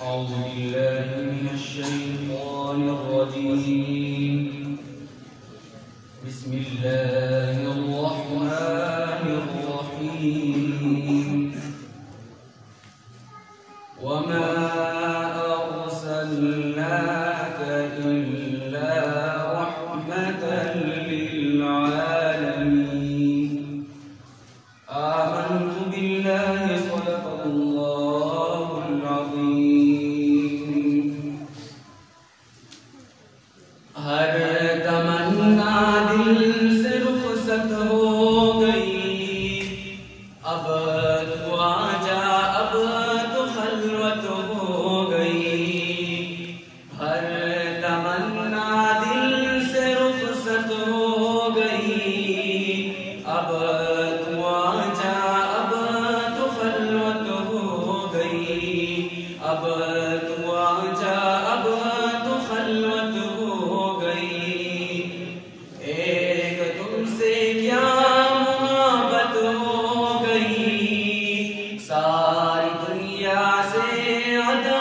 أعوذ بالله من الشيطان الرجيم. بسم الله الرحمن الرحيم. وما أرسلناك إلا رحمة للعالمين. آمنت بالله صدق الله العظيم. ہر تمنا دل سے رخصت ہو گئی، اب تو آجا، اب تو خلوت ہو گئی. ہر تمنا دل سے رخصت ہو گئی، اب تو آجا، اب تو خلوت ہو گئی. اب تو آجا، اب تو خلوت ہو گئی. ایک تم سے کیا محبت ہو گئی، ساری دنیا سے عداوت